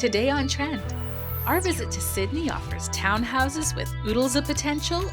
Today on Trend, our visit to Sidney offers townhouses with oodles of potential.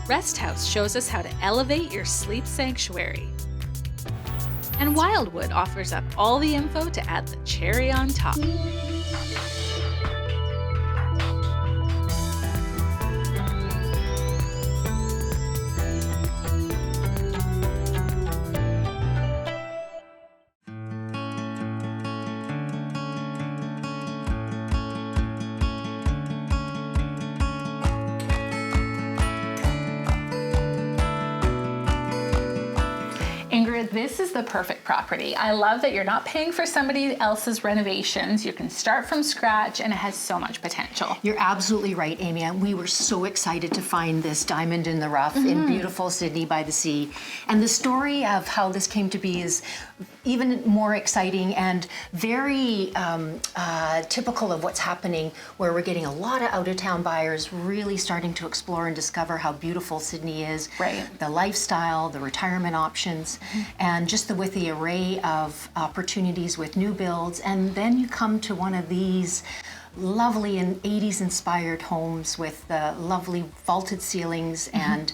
Rest House shows us how to elevate your sleep sanctuary. And Wildwood offers up all the info to add the cherry on top. Ingrid, this is the perfect property. I love that you're not paying for somebody else's renovations. You can start from scratch and it has so much potential. You're absolutely right, Amy. And we were so excited to find this diamond in the rough in beautiful Sidney by the Sea. And the story of how this came to be is even more exciting and very typical of what's happening, where we're getting a lot of out-of-town buyers really starting to explore and discover how beautiful Sidney is. Right. The lifestyle, the retirement options, and just with the array of opportunities with new builds. And then you come to one of these lovely and 80s inspired homes with the lovely vaulted ceilings and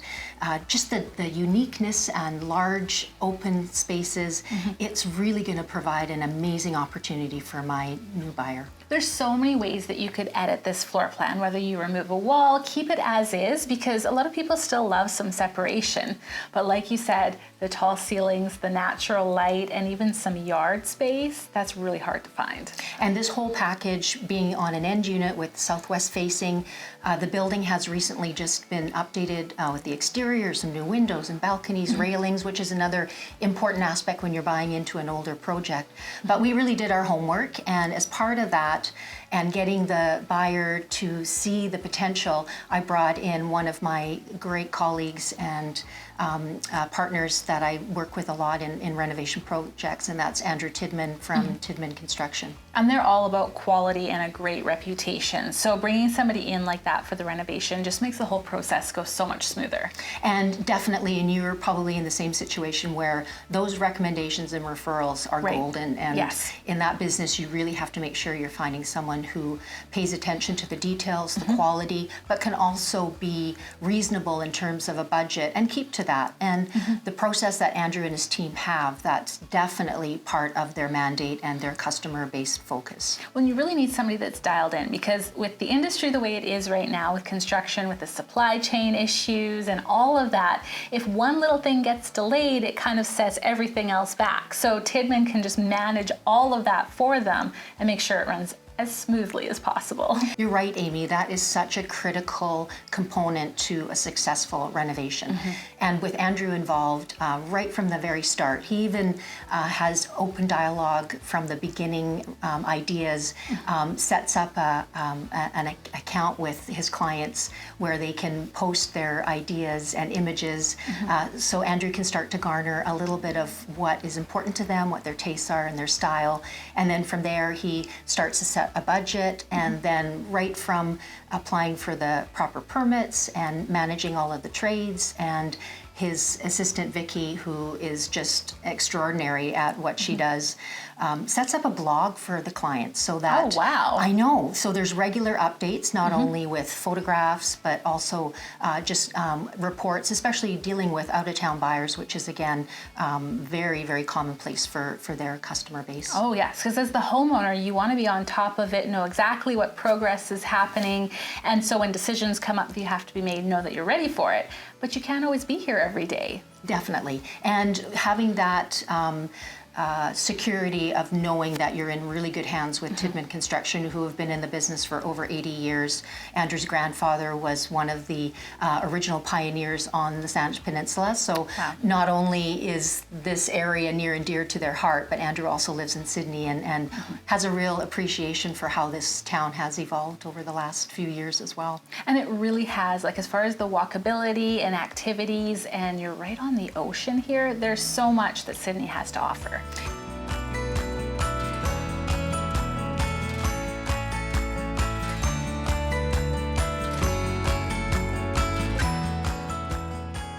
just the uniqueness and large open spaces. It's really going to provide an amazing opportunity for my new buyer. There's so many ways that you could edit this floor plan, whether you remove a wall, keep it as is, because a lot of people still love some separation. But like you said, the tall ceilings, the natural light, and even some yard space, that's really hard to find. And this whole package being on an end unit with southwest facing, the building has recently just been updated with the exterior, some new windows and balconies, railings, which is another important aspect when you're buying into an older project. But we really did our homework, and as part of that, and getting the buyer to see the potential, I brought in one of my great colleagues and partners that I work with a lot in renovation projects, and that's Andrew Tidman from Tidman Construction. And they're all about quality and a great reputation. So bringing somebody in like that for the renovation just makes the whole process go so much smoother. And definitely, and you're probably in the same situation where those recommendations and referrals are golden. And yes, in that business, you really have to make sure you're finding someone who pays attention to the details, the quality, but can also be reasonable in terms of a budget and keep to that. And the process that Andrew and his team have, that's definitely part of their mandate and their customer-based focus. When you really need somebody that's dialed in, because with the industry the way it is right now, with construction, with the supply chain issues and all of that, if one little thing gets delayed, it kind of sets everything else back. So Tidman can just manage all of that for them and make sure it runs as smoothly as possible. You're right, Amy. That is such a critical component to a successful renovation. And with Andrew involved right from the very start, he even has open dialogue from the beginning, ideas, sets up an account with his clients where they can post their ideas and images. So Andrew can start to garner a little bit of what is important to them, what their tastes are and their style. And then from there, he starts to set a budget, and then right from applying for the proper permits and managing all of the trades, and his assistant Vicky, who is just extraordinary at what she does, sets up a blog for the clients so that I know. So there's regular updates, not only with photographs, but also just reports, especially dealing with out-of-town buyers, which is again very, very commonplace for their customer base. Oh yes, because as the homeowner, you want to be on top of it, know exactly what progress is happening, and so when decisions come up that you have to be made, know that you're ready for it. But you can't always be here every day. Definitely. And having that security of knowing that you're in really good hands with Tidman Construction, who have been in the business for over 80 years. Andrew's grandfather was one of the original pioneers on the Saanich Peninsula. So not only is this area near and dear to their heart, but Andrew also lives in Sidney and has a real appreciation for how this town has evolved over the last few years as well. And it really has, like as far as the walkability and activities, and you're right on the ocean here, there's so much that Sidney has to offer.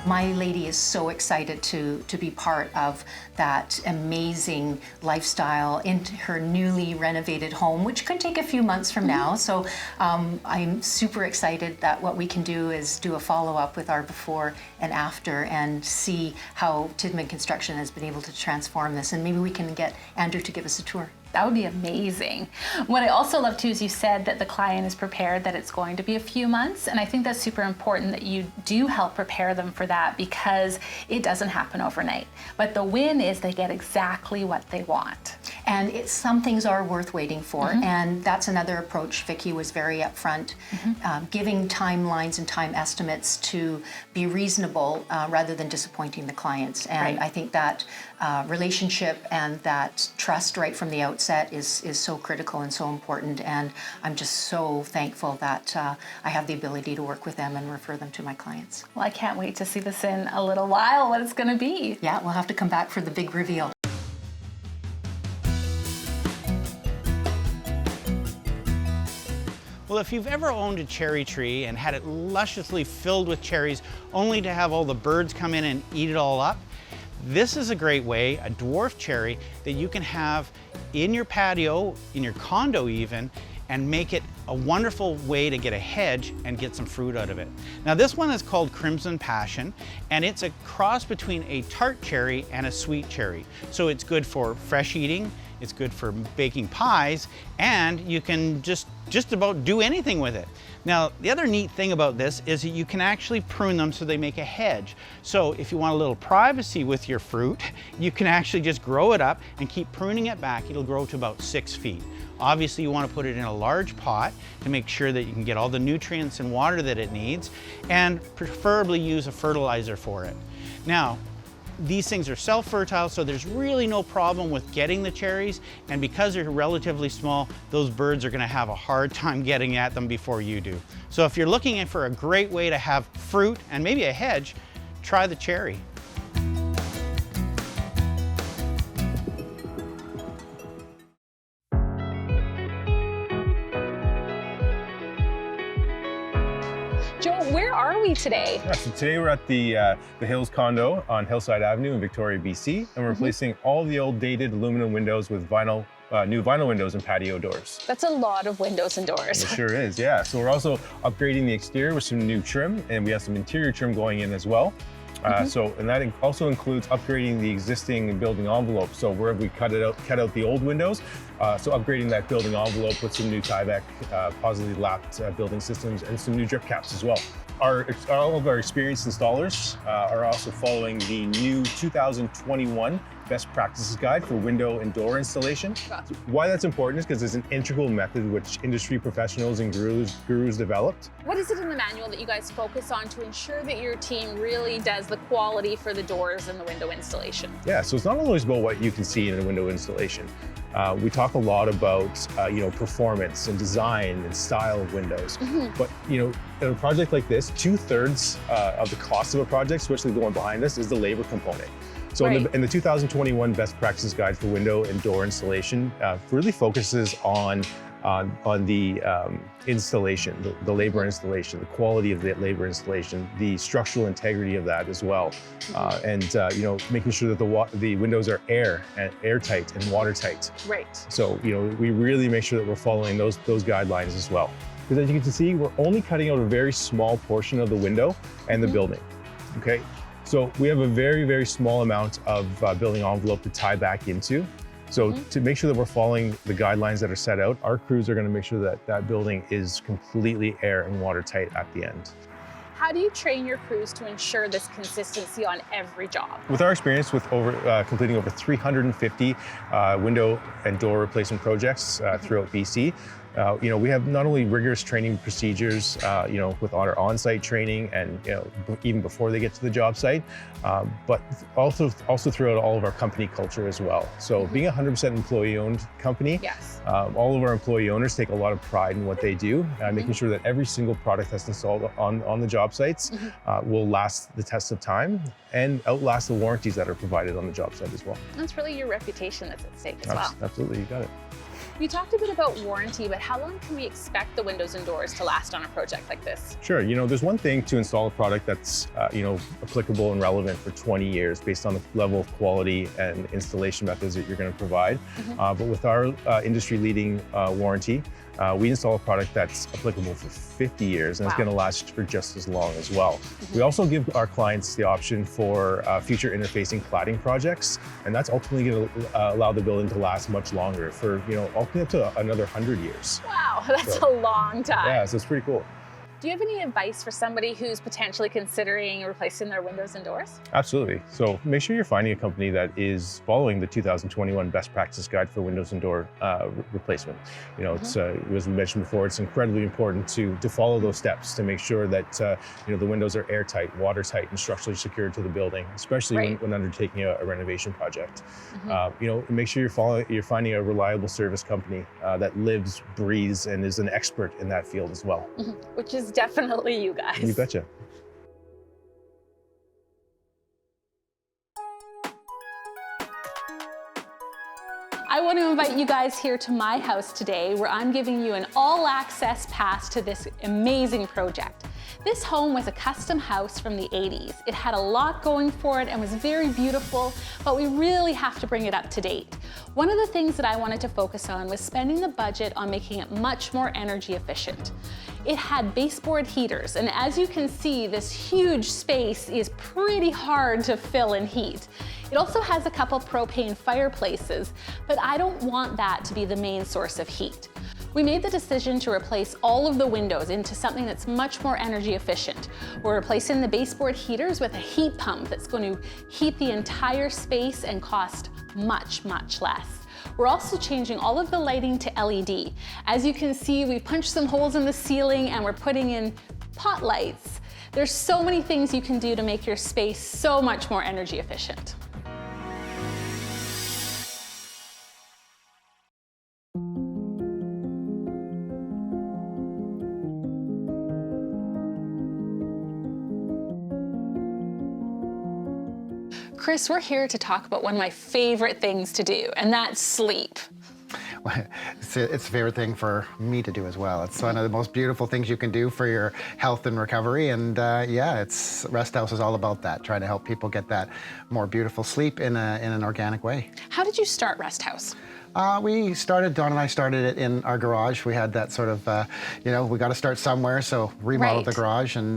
My lady is so excited to be part of that amazing lifestyle in her newly renovated home, which could take a few months from now. So I'm super excited that what we can do is do a follow-up with our before and after and see how Tidman Construction has been able to transform this. And maybe we can get Andrew to give us a tour. That would be amazing. What I also love too is you said that the client is prepared that it's going to be a few months, and I think that's super important that you do help prepare them for that because it doesn't happen overnight. But the win is they get exactly what they want. And some things are worth waiting for, and that's another approach. Vicki was very upfront, giving timelines and time estimates to be reasonable rather than disappointing the clients. And I think that relationship and that trust right from the outset is so critical and so important. And I'm just so thankful that I have the ability to work with them and refer them to my clients. Well, I can't wait to see this in a little while, what it's going to be. Yeah, we'll have to come back for the big reveal. Well, if you've ever owned a cherry tree and had it lusciously filled with cherries only to have all the birds come in and eat it all up, this is a great way, a dwarf cherry, that you can have in your patio, in your condo even, and make it a wonderful way to get a hedge and get some fruit out of it. Now this one is called Crimson Passion, and it's a cross between a tart cherry and a sweet cherry. So it's good for fresh eating, it's good for baking pies, and you can just about do anything with it. Now, the other neat thing about this is that you can actually prune them so they make a hedge. So if you want a little privacy with your fruit, you can actually just grow it up and keep pruning it back. It'll grow to about 6 feet. Obviously, you want to put it in a large pot to make sure that you can get all the nutrients and water that it needs, and preferably use a fertilizer for it. Now, these things are self-fertile, so there's really no problem with getting the cherries, and because they're relatively small, those birds are gonna have a hard time getting at them before you do. So if you're looking for a great way to have fruit and maybe a hedge, try the cherry. Joe, where are we today? Yeah, so today we're at the Hills condo on Hillside Avenue in Victoria, BC, and we're replacing all the old dated aluminum windows with new vinyl windows and patio doors. That's a lot of windows and doors. It sure is, yeah. So we're also upgrading the exterior with some new trim, and we have some interior trim going in as well. And that also includes upgrading the existing building envelope. So where we cut out the old windows, so upgrading that building envelope with some new Tyvek positively lapped building systems and some new drip caps as well. All of our experienced installers are also following the new 2021 Best Practices Guide for window and door installation. Gotcha. Why that's important is because it's an integral method which industry professionals and gurus developed. What is it in the manual that you guys focus on to ensure that your team really does the quality for the doors and the window installation? Yeah, so it's not always about what you can see in a window installation. We talk a lot about performance and design and style of windows. But in a project like this, 2/3 of the cost of a project, especially the one behind us, is the labor component. So in the 2021 Best Practices Guide for window and door installation, really focuses on the installation, the labor installation, the quality of the labor installation, the structural integrity of that as well, and making sure that the windows are airtight and watertight. Right. So we really make sure that we're following those guidelines as well. Because as you can see, we're only cutting out a very small portion of the window and the building. Okay. So we have a very, very small amount of building envelope to tie back into. So to make sure that we're following the guidelines that are set out, our crews are going to make sure that that building is completely air and watertight at the end. How do you train your crews to ensure this consistency on every job? With our experience with completing over 350 window and door replacement projects throughout BC, we have not only rigorous training procedures, with our on-site training and even before they get to the job site, but also throughout all of our company culture as well. So being a 100% employee-owned company, Yes. all of our employee owners take a lot of pride in what they do, making sure that every single product that's installed on the job sites will last the test of time and outlast the warranties that are provided on the job site as well. That's really your reputation that's at stake as well. Absolutely, you got it. You talked a bit about warranty, but how long can we expect the windows and doors to last on a project like this? Sure. There's one thing to install a product that's, applicable and relevant for 20 years based on the level of quality and installation methods that you're going to provide. But with our industry-leading warranty, we install a product that's applicable for 50 years and it's going to last for just as long as well. We also give our clients the option for future interfacing cladding projects, and that's ultimately going to allow the building to last much longer for, ultimately up to another 100 years. Wow, that's a long time. Yeah, so it's pretty cool. Do you have any advice for somebody who's potentially considering replacing their windows and doors? Absolutely. So make sure you're finding a company that is following the 2021 Best Practice Guide for Windows and Door replacement. It's as we mentioned before, it's incredibly important to follow those steps to make sure that the windows are airtight, watertight, and structurally secured to the building, especially when undertaking a renovation project. Make sure you're finding a reliable service company that lives, breathes, and is an expert in that field as well. Which is definitely you guys. You betcha. I want to invite you guys here to my house today, where I'm giving you an all-access pass to this amazing project. This home was a custom house from the 80s. It had a lot going for it and was very beautiful, but we really have to bring it up to date. One of the things that I wanted to focus on was spending the budget on making it much more energy efficient. It had baseboard heaters, and as you can see, this huge space is pretty hard to fill and heat. It also has a couple propane fireplaces, but I don't want that to be the main source of heat. We made the decision to replace all of the windows into something that's much more energy efficient. We're replacing the baseboard heaters with a heat pump that's going to heat the entire space and cost much, much less. We're also changing all of the lighting to LED. As you can see, we punched some holes in the ceiling and we're putting in pot lights. There's so many things you can do to make your space so much more energy efficient. Chris, we're here to talk about one of my favorite things to do, and that's sleep. It's a favorite thing for me to do as well. It's one of the most beautiful things you can do for your health and recovery. And Rest House is all about that, trying to help people get that more beautiful sleep in an organic way. How did you start Rest House? Don and I started it in our garage. We had that sort of, we got to start somewhere, so remodeled the garage and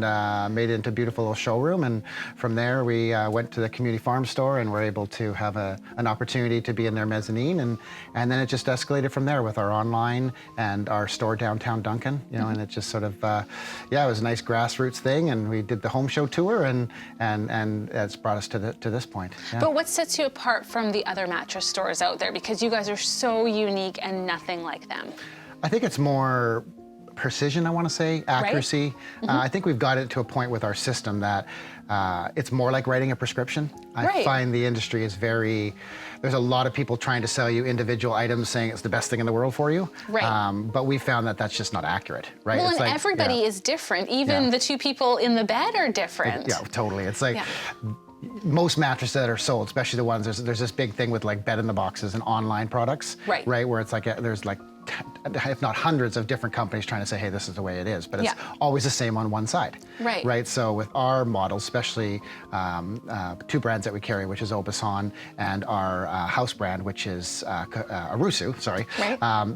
made it into a beautiful little showroom. And from there, we went to the community farm store and were able to have an opportunity to be in their mezzanine. And then it just escalated from there with our online and our store downtown Duncan, and it just sort of, it was a nice grassroots thing. And we did the home show tour and it's brought us to this point. Yeah. But what sets you apart from the other mattress stores out there? Because you guys are so unique and nothing like them. I think it's more precision, I want to say, accuracy. Right? I think we've got it to a point with our system that it's more like writing a prescription. I find the industry is there's a lot of people trying to sell you individual items saying it's the best thing in the world for you. Right. But we found that that's just not accurate, right? Well, it's and everybody is different. Even the two people in the bed are different. Yeah, totally. It's like, most mattresses that are sold, especially the ones, there's this big thing with like bed-in-the-boxes and online products, right? Where it's like there's like, if not hundreds of different companies trying to say, hey, this is the way it is, but it's always the same on one side, right? So with our models, especially two brands that we carry, which is Obasan and our house brand, which is Arusu,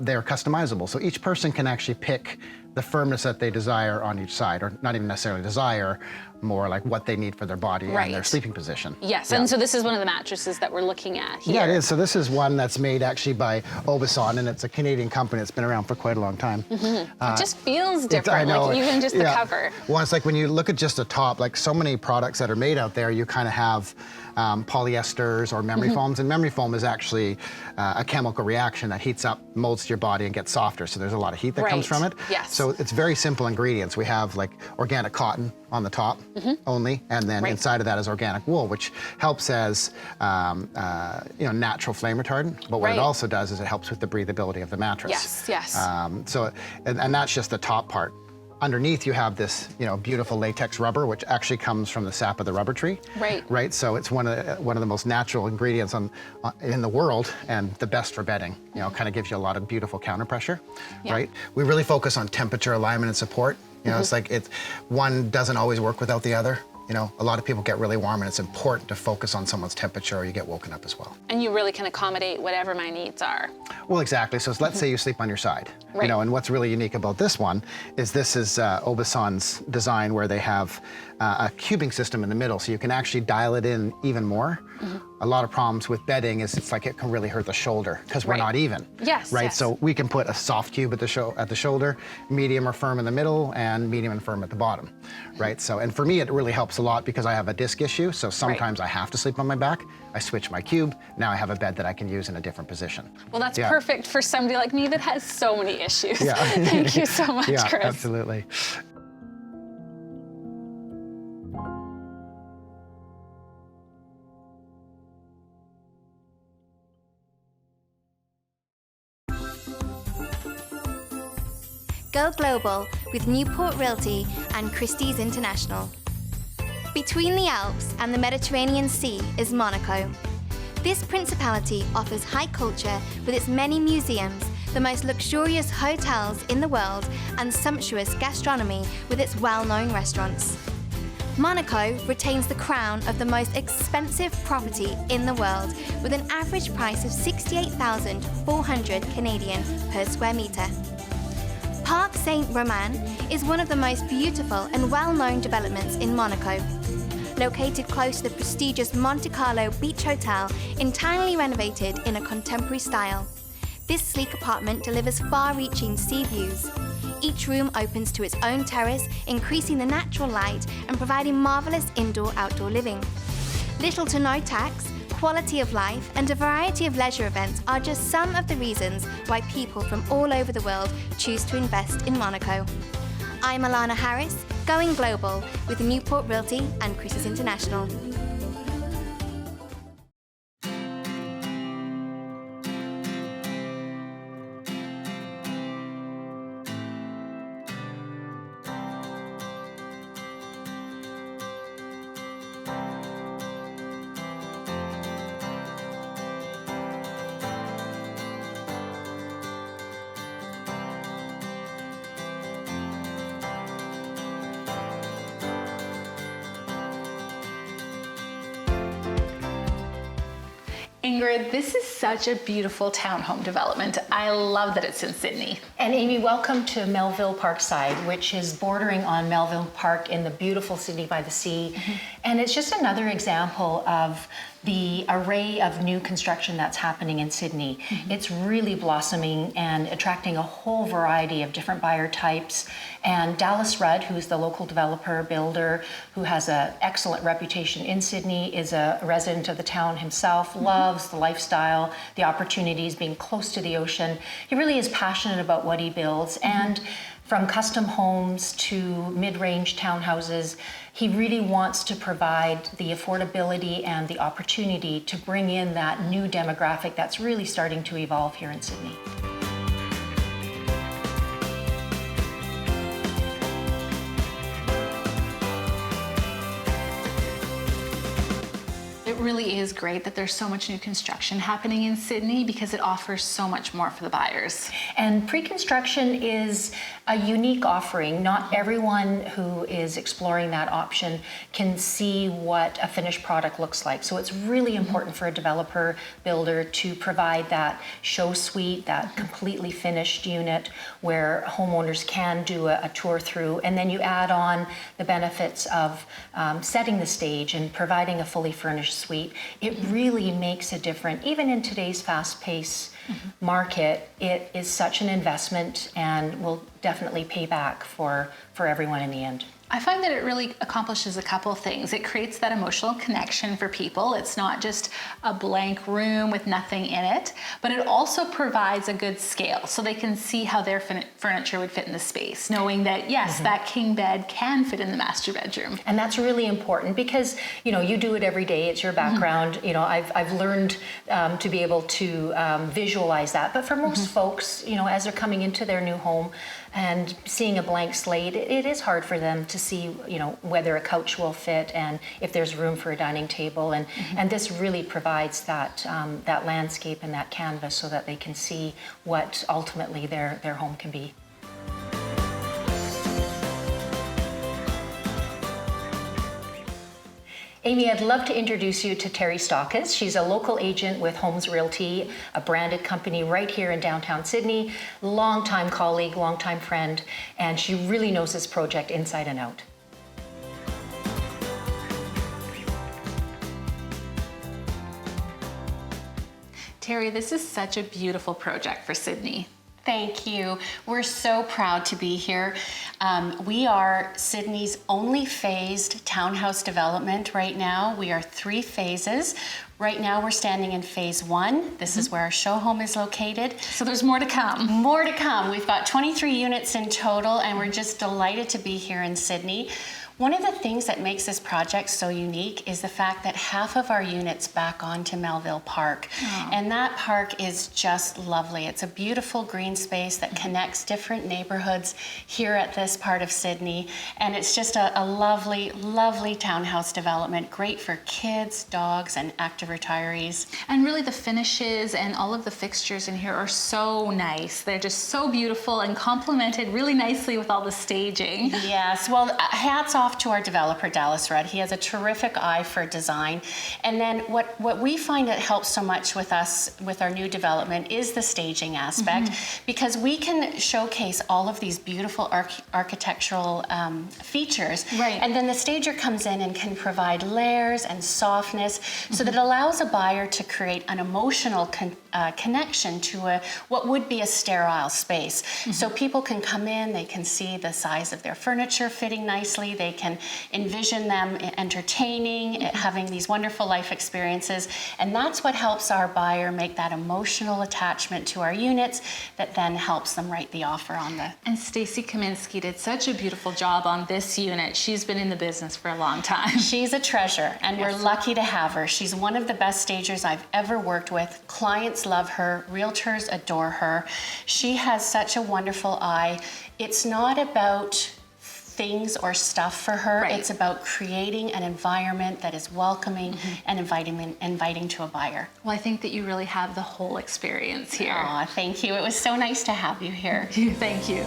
they're customizable. So each person can actually pick the firmness that they desire on each side, or not even necessarily desire, more like what they need for their body and their sleeping position. Yes, and so this is one of the mattresses that we're looking at here. Yeah, it is. So this is one that's made actually by Obasan, and it's a Canadian company that's been around for quite a long time. It just feels different, like even just the cover. Well, it's like when you look at just the top, like so many products that are made out there, you kind of have polyesters or memory foams, and memory foam is actually a chemical reaction that heats up, molds to your body, and gets softer. So there's a lot of heat that comes from it. Yes. So it's very simple ingredients. We have like organic cotton on the top only, and then inside of that is organic wool, which helps as natural flame retardant. But what it also does is it helps with the breathability of the mattress. Yes, yes. And that's just the top part. underneath you have this, beautiful latex rubber, which actually comes from the sap of the rubber tree. Right. Right. So it's one of the most natural ingredients in the world, and the best for bedding. Kind of gives you a lot of beautiful counter pressure. Yeah. Right. We really focus on temperature, alignment, and support. It's like one doesn't always work without the other. A lot of people get really warm, and it's important to focus on someone's temperature, or you get woken up as well. And you really can accommodate whatever my needs are. Well, exactly. So let's say you sleep on your side. Right. And what's really unique about this one is this is Aubusson's design, where they have a cubing system in the middle, so you can actually dial it in even more. A lot of problems with bedding is it's like it can really hurt the shoulder because we're not even. Yes. Right. Yes. So we can put a soft cube at the shoulder, medium or firm in the middle, and medium and firm at the bottom. Right. So, and for me, it really helps a lot because I have a disc issue. So sometimes I have to sleep on my back. I switch my cube. Now I have a bed that I can use in a different position. Well, that's perfect for somebody like me that has so many issues. Yeah. Thank you so much, Yeah, Chris. absolutely. Go global with Newport Realty and Christie's International. Between the Alps and the Mediterranean Sea is Monaco. This principality offers high culture with its many museums, the most luxurious hotels in the world, and sumptuous gastronomy with its well-known restaurants. Monaco retains the crown of the most expensive property in the world, with an average price of 68,400 Canadian per square metre. Parc Saint-Romain is one of the most beautiful and well-known developments in Monaco. Located close to the prestigious Monte Carlo Beach Hotel, entirely renovated in a contemporary style. This sleek apartment delivers far-reaching sea views. Each room opens to its own terrace, increasing the natural light and providing marvellous indoor-outdoor living. Little to no tax, quality of life, and a variety of leisure events are just some of the reasons why people from all over the world choose to invest in Monaco. I'm Alana Harris, going global with Newport Realty and Christie's International. Ingrid, this is such a beautiful townhome development. I love that it's in Sidney. And Amy, welcome to Melville Parkside, which is bordering on Melville Park in the beautiful Sidney by the Sea. And it's just another example of the array of new construction that's happening in Sidney. It's really blossoming and attracting a whole variety of different buyer types. And Dallas Rudd, who's the local developer, builder, who has an excellent reputation in Sidney, is a resident of the town himself, loves the lifestyle, the opportunities, being close to the ocean. He really is passionate about what he builds. And from custom homes to mid-range townhouses, he really wants to provide the affordability and the opportunity to bring in that new demographic that's really starting to evolve here in Sidney. It really is great that there's so much new construction happening in Sidney because it offers so much more for the buyers. And pre-construction is a unique offering. Not everyone who is exploring that option can see what a finished product looks like. So it's really important for a developer builder to provide that show suite, that completely finished unit where homeowners can do a tour through. And then you add on the benefits of setting the stage and providing a fully furnished suite. It really makes a difference. Even in today's fast-paced market, it is such an investment and will definitely pay back for everyone in the end. I find that it really accomplishes a couple things. It creates that emotional connection for people. It's not just a blank room with nothing in it, but it also provides a good scale so they can see how their furniture would fit in the space, knowing that yes, that king bed can fit in the master bedroom. And that's really important because, you know, you do it every day. It's your background. You know, I've learned to be able to visualize that. But for most folks, you know, as they're coming into their new home and seeing a blank slate, it is hard for them to see, you know, whether a couch will fit and if there's room for a dining table. And this really provides that that landscape and that canvas so that they can see what ultimately their home can be. Amy, I'd love to introduce you to Terry Stockas. She's a local agent with Homes Realty, a branded company right here in downtown Sydney, longtime colleague, longtime friend, and she really knows this project inside and out. Terry, this is such a beautiful project for Sidney. Thank you. We're so proud to be here. We are Sydney's only phased townhouse development right now. We are 3 phases. Right now we're standing in phase 1. This is where our show home is located. So there's more to come. More to come. We've got 23 units in total and we're just delighted to be here in Sydney. One of the things that makes this project so unique is the fact that half of our units back onto Melville Park. And that park is just lovely. It's a beautiful green space that connects different neighborhoods here at this part of Sydney. And it's just a lovely, lovely townhouse development, great for kids, dogs, and active retirees. And really the finishes and all of the fixtures in here are so nice. They're just so beautiful and complemented really nicely with all the staging. Yes, well, hats off to our developer, Dallas Rudd. He has a terrific eye for design. And then what we find that helps so much with us, with our new development, is the staging aspect, because we can showcase all of these beautiful architectural features. Right. And then the stager comes in and can provide layers and softness so that it allows a buyer to create an emotional connection to what would be a sterile space. So people can come in, they can see the size of their furniture fitting nicely, they can envision them entertaining, having these wonderful life experiences, and that's what helps our buyer make that emotional attachment to our units that then helps them write the offer on the... And Stacy Kaminsky did such a beautiful job on this unit. She's been in the business for a long time. She's a treasure, and we're lucky to have her. She's one of the best stagers I've ever worked with. Clients love her, realtors adore her. She has such a wonderful eye. It's not about things or stuff for her. Right. It's about creating an environment that is welcoming and inviting to a buyer. Well, I think that you really have the whole experience here. Aw, thank you. It was so nice to have you here. Thank you.